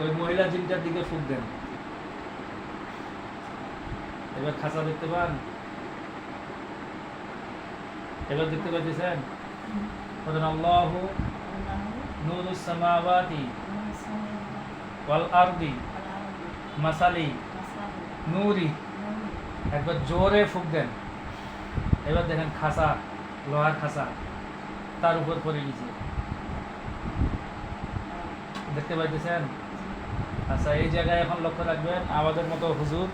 ওই মহিলা জিনটার দিকে ফুঁক দেন। এবার খাঁচা দেখতে পান? এবার দেখতে পাচ্ছেন? বলেন আল্লাহু নূরুস সামাওয়াতি ওয়াল আরদি মাসালি নূরি। একবার জোরে ফুঁক দেন। এবার দেখেন খাঁচা, লোহার খাঁচা তার উপর পড়ে গেছে, দেখতে পাইতেছেন? আচ্ছা, এই জায়গায় এখন লক্ষ্য রাখবেন, আমাদের মতো হুজুর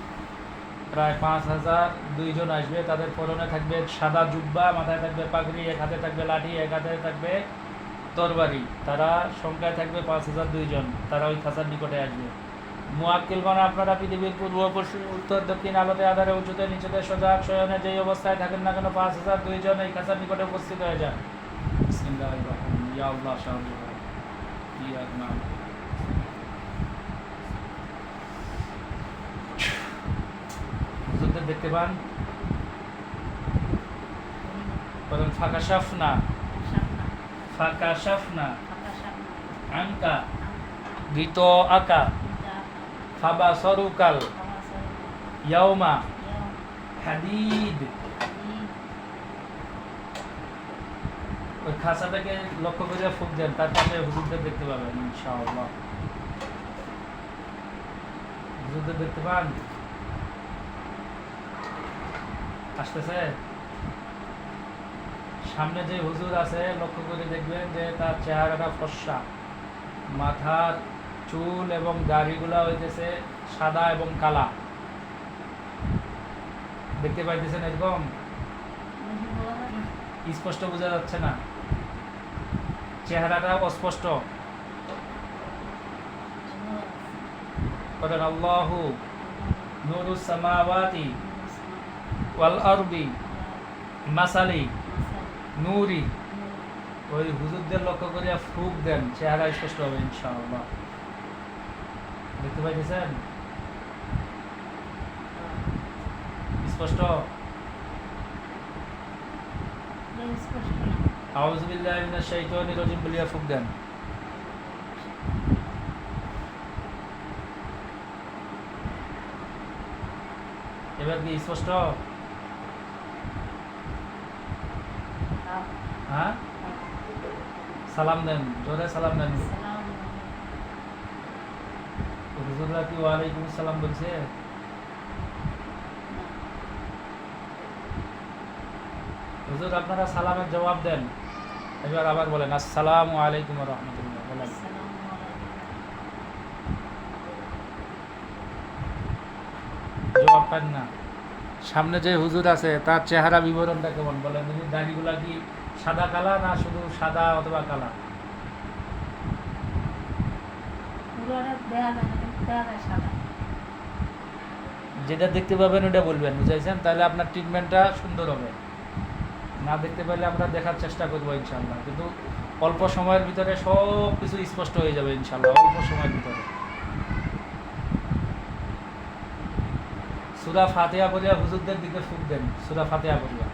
প্রায় 5002 জন আসবে। তাদের পরনে থাকবে সাদা জুব্বা, মাথায় থাকবে পাগড়ি, এক হাতে থাকবে লাঠি, এক হাতে থাকবে তরবারি। তারা সংখ্যায় থাকবে 5002 জন। তারা ওই খাঁচার নিকটে আসবে। মুয়াক্কিলগণ, আপনারা পৃথিবীর পূর্ব পশ্চিম উত্তর দক্ষিণ আলোতে আধারে উঁচুতে নিচুতে সজাগ শয়নে যেই অবস্থায় থাকেন না কেন 5002 জন এই খাঁচার নিকটে উপস্থিত হয়ে যান। বিসমিল্লাহির রহমানির রহিম। ইয়া আল্লাহ সাহায্য করুন। ইয়া নাম হুজুরদের দেখতে পান? বলেন ফাকাশাফনা ফাকাশাফনা আনকা গীত আকা ফাবাসরুকাল ইয়াউমা হাদিদ। ওই খাঁচাটাকে লক্ষ্য করে ফুঁক দেন, তারপরে হুজুরদের দেখতে পাবেন ইনশাআল্লাহ। হুজুরদের দেখতে পান? আসতেছে? সামনে যে হুজুর আছে লক্ষ্য করে দেখবেন যে তার চেহারাটা ফর্সা, মাথার চুল এবং দাড়িগুলা হইতেছে সাদা এবং কালা। দেখতে পাইতেছেন? এরকম স্পষ্ট বোঝা যাচ্ছে না, চেহারাটা অস্পষ্ট। বলেন আল্লাহু নূরুস সামাওয়াতি ওয়াল আরদি মাসালি নূরি। ওই হুজুরদের লক্ষ্য করিয়া ফুঁক দেন, চেহারা স্পষ্ট হবে ইনশাআল্লাহ। দেখতে পাইতেছেন? স্পষ্ট? আউযু বিল্লাহি মিনাশ শাইতানির রাজিম বলিয়া ফুঁক দেন। এবার কি স্পষ্ট? হ্যাঁ, সালাম দেন, জোরে সালাম দেন। হুজুররা কি ওয়ালাইকুম আসসালাম বলছে? হুজুর আপনারা সালামের জবাব দেন। এবার আবার বলেন আসসালামু আলাইকুম ওয়া রাহমাতুল্লাহ। বলেন জবাব পান না। সামনে যে হুজুর আছে তার চেহারা বিবরণটা কেমন বলেন? দাড়িগুলা কি সাদা কালা না শুধু সাদা অথবা কালা? যেটা দেখতে পাবেন ওটা বলবেন, বুঝাইছেন? তাহলে আপনার ট্রিটমেন্টটা সুন্দর হবে। না দেখতে পাইলে আমরা দেখার চেষ্টা করবো ইনশাল্লাহ, কিন্তু অল্প সময়ের ভিতরে সব কিছু স্পষ্ট হয়ে যাবে ইনশাল্লাহ, অল্প সময়ের ভিতরে। সূরা ফাতিহা পড়িয়া হুজুরদের দিকে ফুঁক দেন, সূরা ফাতিহা পড়িয়া।